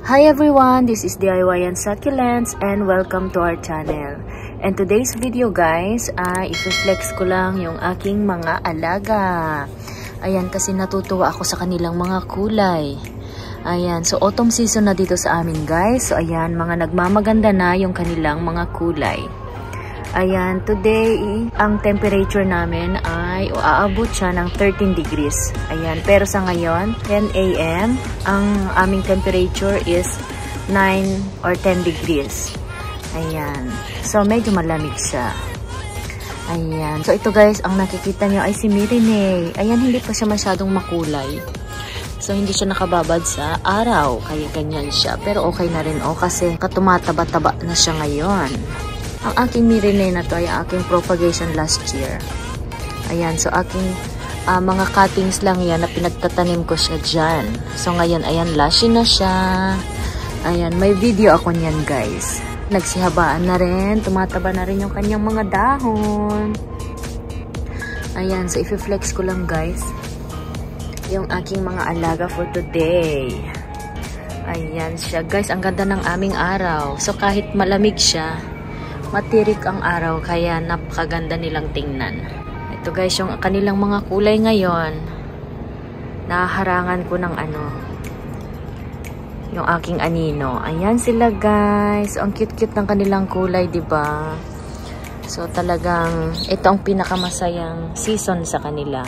Hi everyone, this is DIY and Succulents and welcome to our channel. And today's video guys, i-flex ko lang yung aking mga alaga. Ayan, kasi natutuwa ako sa kanilang mga kulay. Ayan, so autumn season na dito sa amin guys. So ayan, mga nagmamaganda na yung kanilang mga kulay. Ayan, today, ang temperature namin ay aabot siya ng 13 degrees. Ayan, pero sa ngayon, 10 AM, ang aming temperature is 9 or 10 degrees. Ayan, so medyo malamig siya. Ayan, so ito guys, ang nakikita nyo ay si Mirinay. Ayan, hindi pa siya masyadong makulay. So, hindi siya nakababad sa araw, kaya ganyan siya. Pero okay na rin kasi tumataba-taba na siya ngayon. Ang aking Mirinay na to ay aking propagation last year. Ayan, so aking mga cuttings lang yan na pinagtatanim ko siya dyan. So ngayon, ayan, lashy na siya. Ayan, may video ako niyan guys. Nagsihabaan na rin, tumataba na rin yung kanyang mga dahon. Ayan, so i-flex ko lang guys yung aking mga alaga for today. Ayan siya guys, ang ganda ng aming araw. So kahit malamig siya, matirik ang araw, kaya napakaganda nilang tingnan. Ito guys, yung kanilang mga kulay ngayon, naharangan ko ng yung aking anino. Ayan sila guys, ang cute-cute ng kanilang kulay, diba? So talagang ito ang pinakamasayang season sa kanila.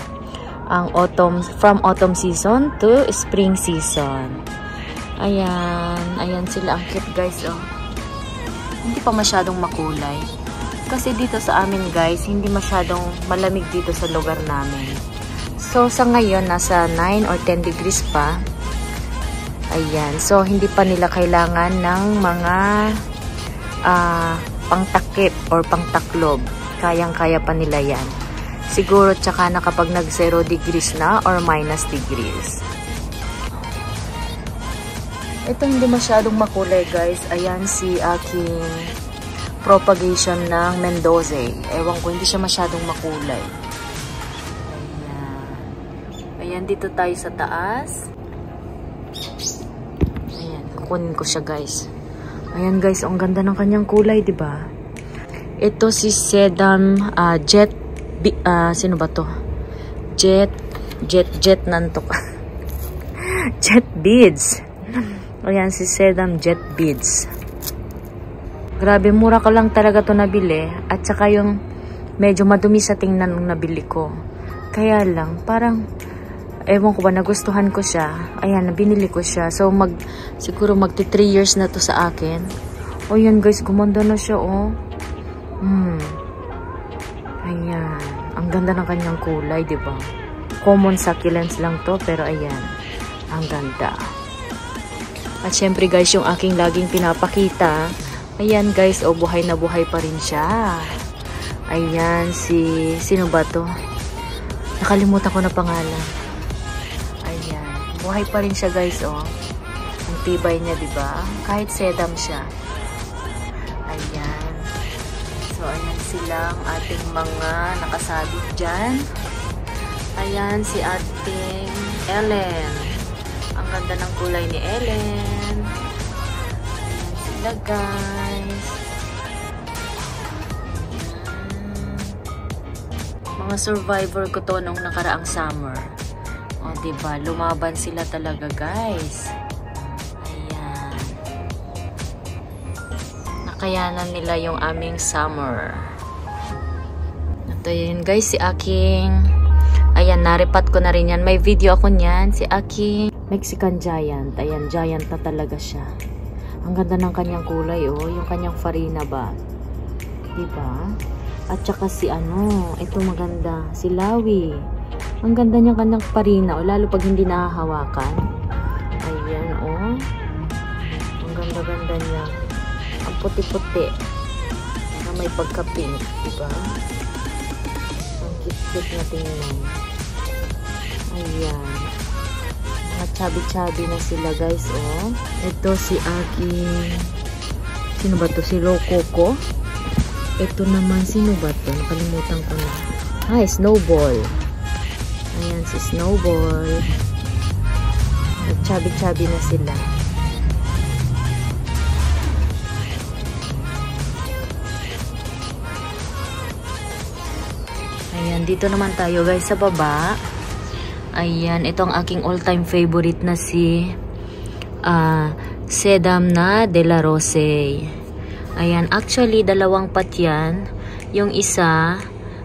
Ang autumn, from autumn season to spring season. Ayan sila, ang cute guys, oh. Hindi pa masyadong makulay. Kasi dito sa amin guys, hindi masyadong malamig dito sa lugar namin. So sa ngayon, nasa 9 or 10 degrees pa. Ayan. So hindi pa nila kailangan ng mga pangtakip or pangtaklob. Kayang-kaya pa nila yan. Siguro tsaka na kapag nag 0 degrees na or minus degrees. Ito hindi masyadong makulay guys. Ayan si aking propagation ng Mendoza. Ewan ko, hindi siya masyadong makulay. Ayan, dito tayo sa taas. Ayan, kukunin ko siya guys. Ayan guys, ang ganda ng kanyang kulay, diba? Ito si Sedum Jet. Sino ba to? Jet nantok. Jet Beads. Ayan, si Sedum Jet Beads. Grabe, mura ko lang talaga to nabili. At saka yung medyo madumi sa tingnan nung nabili ko. Kaya lang, parang, ewan ko ba, nagustuhan ko siya. Ayan, binili ko siya. So, siguro magti 3 years na to sa akin. O yan guys, gumanda na siya, oh. Ayan. Ang ganda ng kanyang kulay, diba? Common succulents lang to, pero ayan. Ang ganda. At syempre guys, yung aking laging pinapakita, ayan guys, buhay na buhay pa rin siya. Ayan, sino ba to? Nakalimutan ko na pangalan. Ayan, buhay pa rin siya guys, oh. Ang tibay niya, diba? Kahit sedum siya. Ayan. So, ayan silang ating mga nakasabit dyan. Ayan, si ating Ellen. Ang ganda ng kulay ni Ellen. Ayan sila guys. Mga survivor ko to nung nakaraang summer. O diba, lumaban sila talaga guys. Ayan. Nakayanan nila yung aming summer. Ito yun guys, si aking, ayan, naripat ko na rin yan. May video ako niyan. Si aking Mexican Giant. Ayan, giant na talaga siya. Ang ganda ng kanyang kulay, oh. Yung kanyang farina ba? Diba? At saka si ito maganda. Si Lawi. Ang ganda niya kanyang farina, oh. Lalo pag hindi nahahawakan. Ayan, oh. Ang ganda-ganda niya. Ang puti-puti. Na may pagka-pink. Diba? Ang cute-cute na tingnan. Ayan. Mga chubby-chubby na sila guys, oh. Ito si aking, sino ba to? Si Rococo. Ito naman, sino ba to? Nakalimutan ko na. Snowball. Ayan si Snowball. Nag-chubby-chubby na sila. Ayan, dito naman tayo guys sa baba. Ayan, ito ang aking all-time favorite na si Sedam na De La Rose. Ayan, actually dalawang pat yan. Yung isa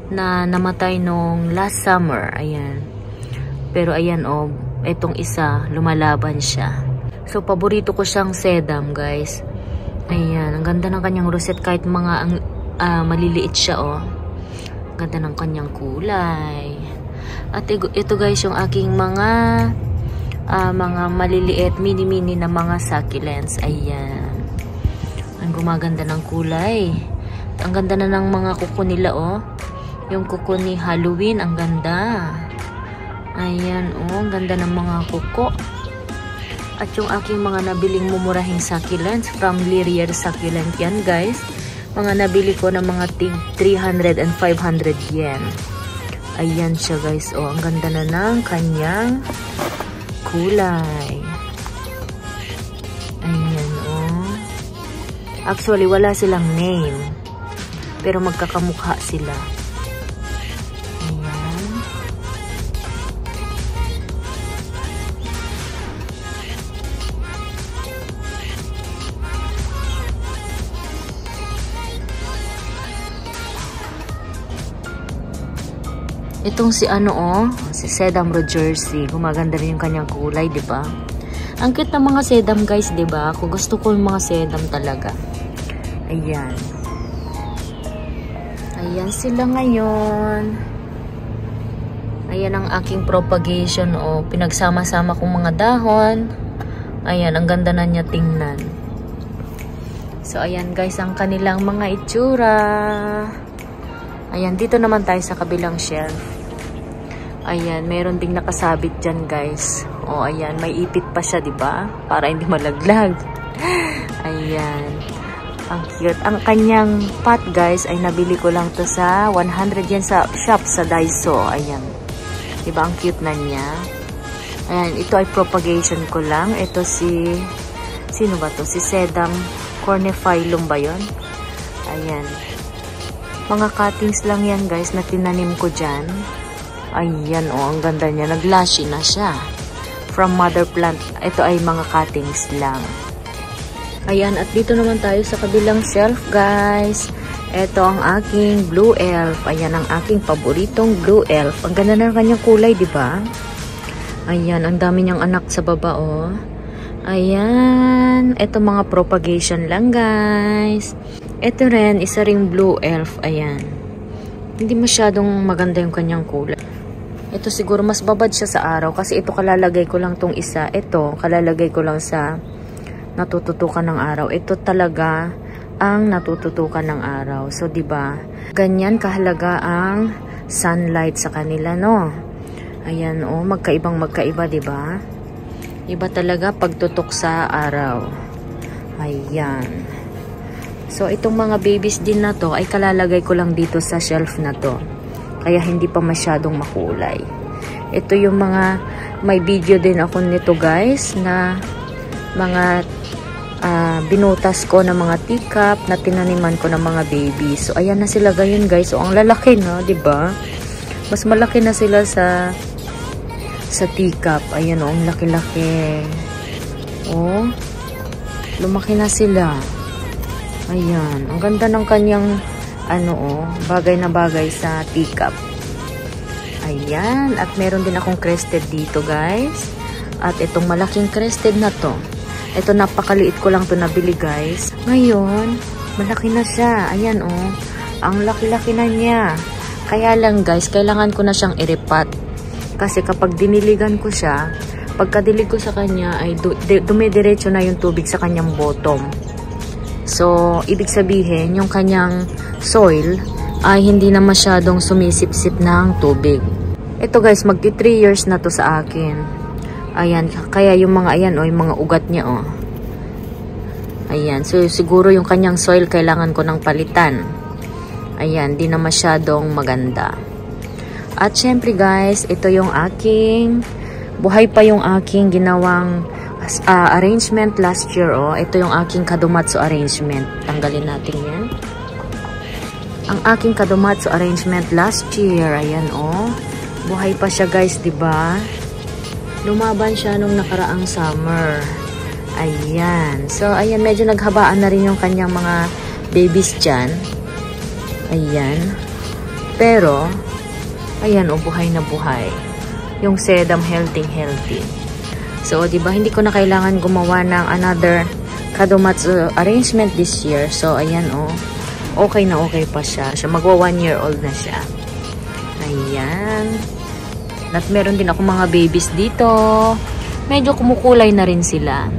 na namatay nung last summer. Ayan. Pero ayan oh, itong isa lumalaban siya. So paborito ko siyang sedam guys. Ayan, ang ganda ng kanyang rosette kahit mga maliliit siya oh. Ganda ng kanyang kulay. At ito guys yung aking mga maliliit, mini-mini na mga succulents. Ayan. Ang gumaganda ng kulay. Ang ganda na ng mga kuko nila oh. Yung kuko ni Halloween, ang ganda. Ayan oh, ang ganda ng mga kuko. At yung aking mga nabiling mumurahing succulents from Lyrier Succulent yan guys. Mga nabili ko ng mga 300 and 500 yen. Ayan siya guys. Oh, ang ganda na ng kanyang kulay. Ayan oh. Actually wala silang name. Pero magkakamukha sila. Itong si si Sedam Jersey, gumaganda rin yung kanyang kulay, 'di ba? Ang cute ng mga sedam, guys, 'di ba? Ako gusto ko yung mga sedam talaga. Ayan. Ayan sila ngayon. Ayan ang aking propagation o pinagsama-sama kong mga dahon. Ayan, ang ganda na niya tingnan. So ayan guys ang kanilang mga itsura. Ayan, dito naman tayo sa kabilang shelf. Ayan, meron ding nakasabit dyan guys. O ayan, may ipit pa siya, diba? Para hindi malaglag. Ayan. Ang cute. Ang kanyang pot guys ay nabili ko lang to sa 100 yen sa shop sa Daiso. Ayan. Diba ang cute na niya? Ayan, ito ay propagation ko lang. Ito si, sino ba to? Si Sedam Cornephyllum ba yun? Ayan. Mga cuttings lang yan guys na tinanim ko dyan. Ayan oh, ang ganda niya. Naglashy na siya. From mother plant. Ito ay mga cuttings lang. Ayan, at dito naman tayo sa kabilang shelf guys. Ito ang aking blue elf. Ayan ang aking paboritong blue elf. Ang ganda na kanyang kulay, di ba? Ayan, ang dami niyang anak sa baba oh. Ayan, ito mga propagation lang guys. Ito rin, isa ring blue elf. Ayan. Hindi masyadong maganda yung kanyang kulay. Ito siguro mas babad siya sa araw kasi ito kalalagay ko lang tong isa. Ito, kalalagay ko lang sa natututukan ng araw. Ito talaga ang natututukan ng araw. So, 'di ba? Ganyan kahalaga ang sunlight sa kanila, no? Ayan, oh, magkaiba, 'di ba? Iba talaga pagtutok sa araw. Ayan. So, itong mga babies din na to ay kalalagay ko lang dito sa shelf na to. Kaya hindi pa masyadong makulay. Ito yung mga, may video din ako nito guys, na mga binutas ko ng mga teacup na tinaniman ko ng mga babies. So, ayan na sila ngayon guys. So, ang lalaki no, 'di ba? Mas malaki na sila sa teacup. Ayan oh, ang laki-laki. Oh, lumaki na sila. Ayan, ang ganda ng kanyang bagay na bagay sa teacup. Ayan, at meron din akong crested dito guys. At itong malaking crested na to, ito napakaliit ko lang to nabili guys. Ngayon, malaki na siya. Ayan oh, ang laki-laki na niya. Kaya lang guys, kailangan ko na siyang iripat. Kasi kapag diniligan ko siya, pagkadilig ko sa kanya ay dumidiretso na yung tubig sa kanyang bottom. So, ibig sabihin, yung kanyang soil ay hindi na masyadong sumisip-sip ng tubig. Ito guys, magti 3 years na to sa akin. Ayan, kaya yung mga ayan oh, yung mga ugat niya oh. Ayan, so siguro yung kanyang soil kailangan ko ng palitan. Ayan, di na masyadong maganda. At syempre guys, ito yung aking, buhay pa yung aking ginawang arrangement last year oh. Ito yung aking kadumatsu arrangement. Tanggalin natin yan. ang aking kadomatsu arrangement last year. Ayan, oh. Buhay pa siya, guys, diba? Lumaban siya nung nakaraang summer. Ayan. So, ayan, medyo naghabaan na rin yung kanyang mga babies dyan. Ayan. Pero, ayan, oh, buhay na buhay. Yung sedam healthy. So, diba, hindi ko na kailangan gumawa ng another kadomatsu arrangement this year. So, ayan, oh. Okay na okay pa siya. So, magwa 1 year old na siya. Ayan. At meron din ako mga babies dito. Medyo kumukulay na rin sila.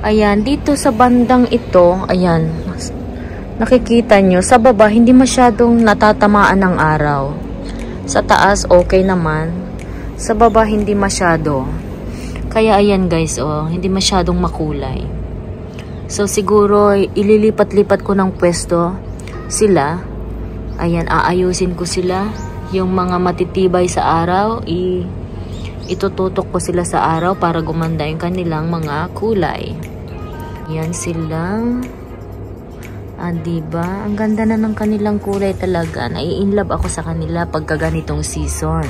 Ayan, dito sa bandang ito, ayan, nakikita nyo, sa baba, hindi masyadong natatamaan ng araw. Sa taas, okay naman. Sa baba, hindi masyado. Kaya, ayan guys, oh, hindi masyadong makulay. So, siguro, ililipat-lipat ko ng pwesto sila. Ayan, aayusin ko sila. Yung mga matitibay sa araw, itututok ko sila sa araw para gumanda yung kanilang mga kulay. Yan silang, diba? Ang ganda na ng kanilang kulay talaga. Nai-inlove ako sa kanila pagka ganitong season.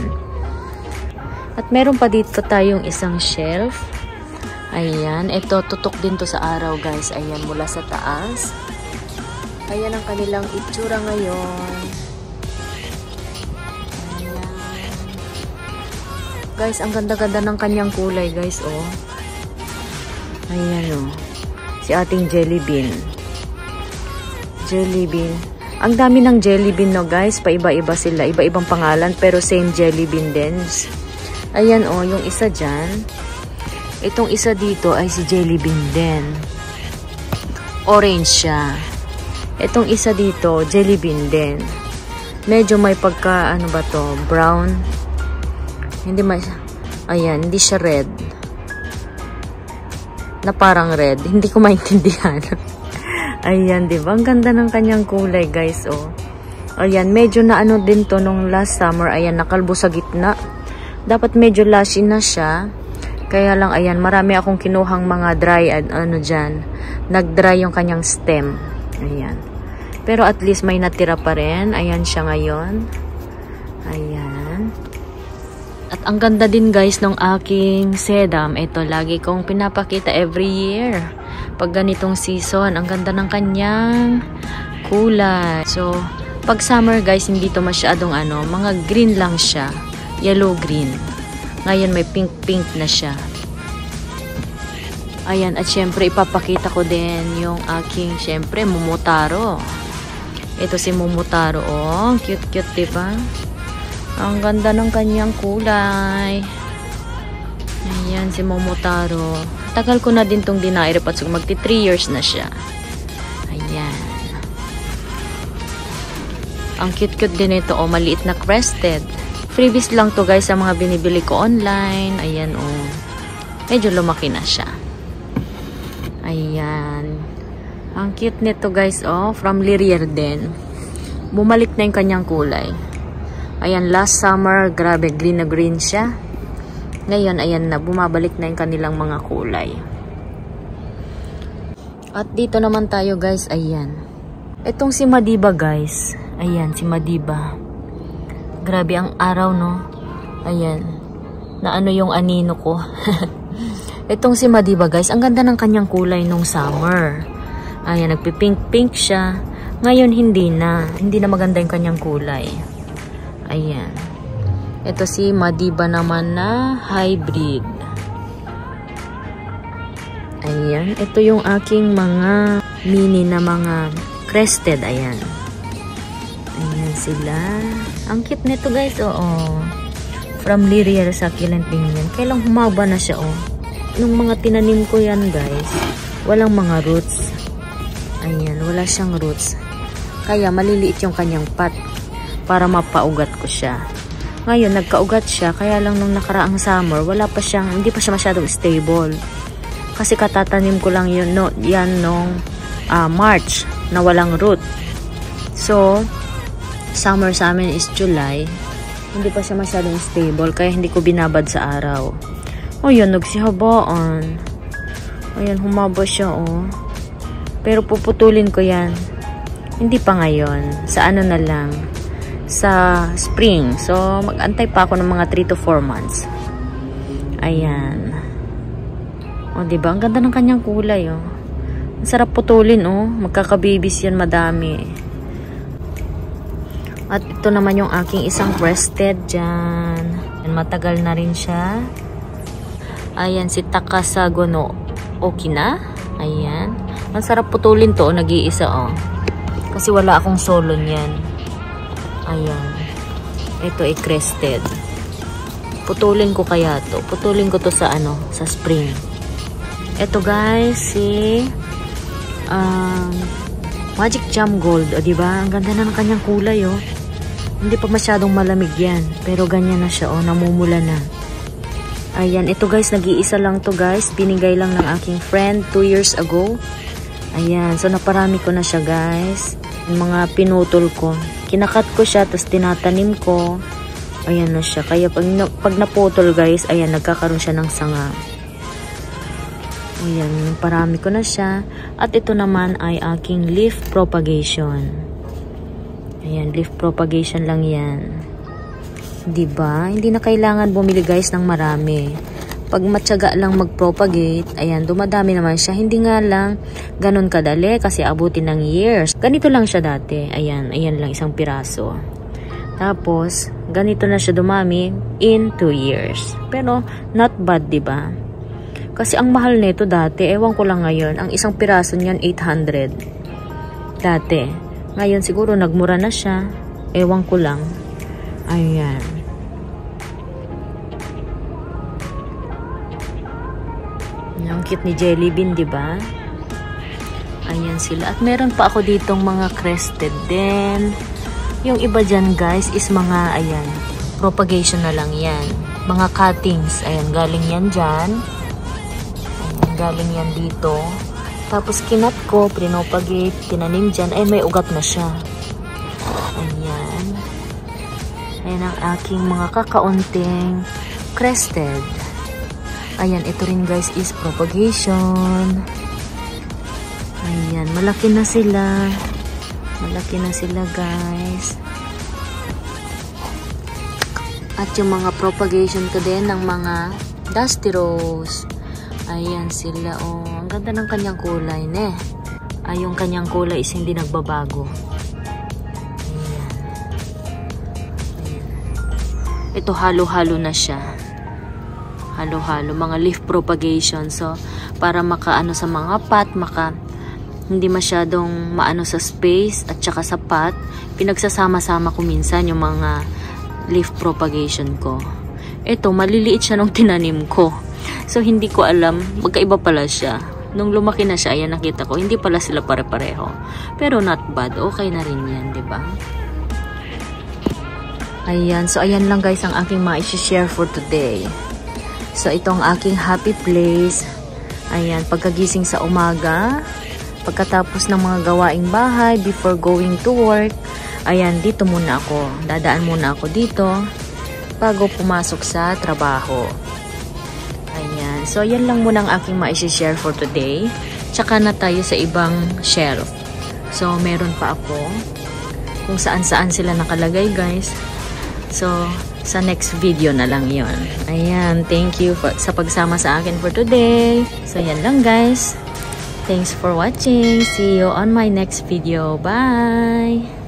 At meron pa dito tayong isang shelf. Ayan, ito tutok din to sa araw, guys. Ayan, mula sa taas. Ayan ang kanilang itsura ngayon. Guys, ang ganda-ganda ng kanyang kulay, guys, oh. Ayan, oh. Si ating jelly bean. Jelly bean. Ang dami ng jelly bean, no, guys. Paiba-iba sila. Iba-ibang pangalan, pero same jelly bean din. Ayan, oh, yung isa dyan. Itong isa dito ay si jelly bean din. Orange siya. Itong isa dito, jelly bean din. Medyo may pagka, ano ba to, brown. Hindi ayan, hindi siya red. Na parang red. Hindi ko maintindihan. Ayan, diba? Ang ganda ng kanyang kulay, guys, oh. Ayan, medyo na ano din to nung last summer. Ayan, nakalbo sa gitna. Dapat medyo lashy na siya. Kaya lang, ayan, marami akong kinuhang mga dry, ano dyan. Nag-dry yung kanyang stem. Ayan. Pero at least may natira pa rin. Ayan siya ngayon. Ayan. At ang ganda din, guys, ng aking sedam. Ito, lagi kong pinapakita every year. Pag ganitong season, ang ganda ng kanyang kulay. So, pag summer, guys, hindi to masyadong ano, mga green lang siya. Yellow-green. Ngayon, may pink-pink na siya. Ayan, at syempre, ipapakita ko din yung aking, syempre, Momotaro. Ito si Momotaro, oh. Cute-cute, diba? Ang ganda ng kanyang kulay. Ayan, si Momotaro. Tagal ko na din tong dinairip at magti 3 years na siya. Ayan. Ang cute-cute din ito, oh. Maliit na crested. Freebies lang to, guys, sa mga binibili ko online. Ayan, oh. Medyo lumaki na siya. Ayan. Ang cute nito, guys, oh. From Lirier din. Bumalik na yung kanyang kulay. Ayan, last summer, grabe, green na green siya. Ngayon, ayan na, bumabalik na yung kanilang mga kulay. At dito naman tayo, guys, ayan. Itong si Madiba, guys. Ayan, si Madiba. Grabe ang araw, no? Ayan. Na ano yung anino ko. Itong si Madiba, guys, ang ganda ng kanyang kulay nung summer. Ayan, nagpipink-pink siya. Ngayon, hindi na. Hindi na maganda yung kanyang kulay. Ayan. Ito si Madiba naman na hybrid. Ayan. Ito yung aking mga mini na mga crested. Ayan. Ayan sila. Ang cute nito, guys. Oo. From Lirier succulent din yan. Kailang humaba na siya, oh. Nung mga tinanim ko yan, guys, walang mga roots. Ayan. Wala siyang roots. Kaya maliliit yung kanyang pot para mapaugat ko siya. Ngayon, nagkaugat siya. Kaya lang nung nakaraang summer, hindi pa siya masyadong stable. Kasi katatanim ko lang yun, yan nung March na walang root. So, summer sa amin is July. Hindi pa siya masyadong stable. Kaya hindi ko binabad sa araw. O yun, nagsihabaan. Ayan, humaba siya, oh. Pero puputulin ko yan. Hindi pa ngayon. Sa ano na lang. Sa spring. So, mag-antay pa ako ng mga 3 to 4 months. Ayan. O, diba? Ang ganda ng kanyang kulay, oh. Ang sarap putulin, oh. Magkakabibis yan, madami. At ito naman yung aking isang breasted dyan. Matagal na rin siya. Ayan, si Takasago no Okina. Ayan. Ang sarap putulin to, nag-iisa, oh. Kasi wala akong solo niyan. Ayan. Ito ay crested. Putulin ko kaya to. Putulin ko to sa ano, sa spring. Ito guys, si Magic Jam Gold. O diba? Ang ganda na ng kanyang kulay, oh. Hindi pa masyadong malamig yan. Pero ganyan na siya, oh. Namumula na. Ayan. Ito guys, nag-iisa lang to guys. Binigay lang ng aking friend 2 years ago. Ayan. So, naparami ko na siya guys. Yung mga pinutol ko. Kinakat ko siya, tapos tinatanim ko. Ayan na siya. Kaya pag naputol guys, ayan, nagkakaroon siya ng sanga. Ayan, parami ko na siya. At ito naman ay aking leaf propagation. Ayan, leaf propagation lang yan. Diba? Hindi na kailangan bumili guys ng marami. Pag matyaga lang mag-propagate, ayan, dumadami naman siya. Hindi nga lang ganun kadali kasi abutin ng years. Ganito lang siya dati. Ayan, ayan lang isang piraso. Tapos, ganito na siya dumami in 2 years. Pero, not bad, diba? Kasi ang mahal nito dati, ewan ko lang ngayon, ang isang piraso niyan 800. Dati. Ngayon siguro nagmura na siya. Ewan ko lang. Ayan. Ang cute ni Jelly Bean, diba? Ayan sila. At meron pa ako ditong mga crested din. Yung iba dyan, guys, is mga, ayan, propagation na lang yan. Mga cuttings. Ayan, galing yan dyan. Ayan, galing yan dito. Tapos, kinat ko, pinopagate, tinanim dyan. Ay, may ugat na siya. Ayan. Ayan ang aking mga kakaunting crested. Ayan, ito rin guys is propagation. Ayan, malaki na sila. Malaki na sila guys. At yung mga propagation ko din ng mga dusty rose. Ayan sila, oh. Ang ganda ng kanyang kulay, ne. Ay, yung kanyang kulay is hindi nagbabago. Ayan. Ayan. Ito halo-halo na siya. Halo-halo, mga leaf propagation. So, para makaano sa mga pot, hindi masyadong maano sa space at saka sa pot, pinagsasama-sama ko minsan yung mga leaf propagation ko. Ito, maliliit siya nung tinanim ko. So, hindi ko alam, magkaiba pala siya. Nung lumaki na siya, ayan nakita ko, hindi pala sila pare-pareho. Pero not bad, okay na rin yan, diba? Ayan, so ayan lang guys ang aking ma-share for today. So, itong aking happy place. Ayan, pagkagising sa umaga, pagkatapos ng mga gawaing bahay, before going to work, ayan, dito muna ako. Dadaan muna ako dito bago pumasok sa trabaho. Ayan, so ayan lang muna ang aking ma-share for today. Tsaka na tayo sa ibang shelf. So, meron pa ako kung saan-saan sila nakalagay guys. So, sa next video na lang yon. Ayan, thank you sa pagsama sa akin for today. So, yan lang guys. Thanks for watching. See you on my next video. Bye!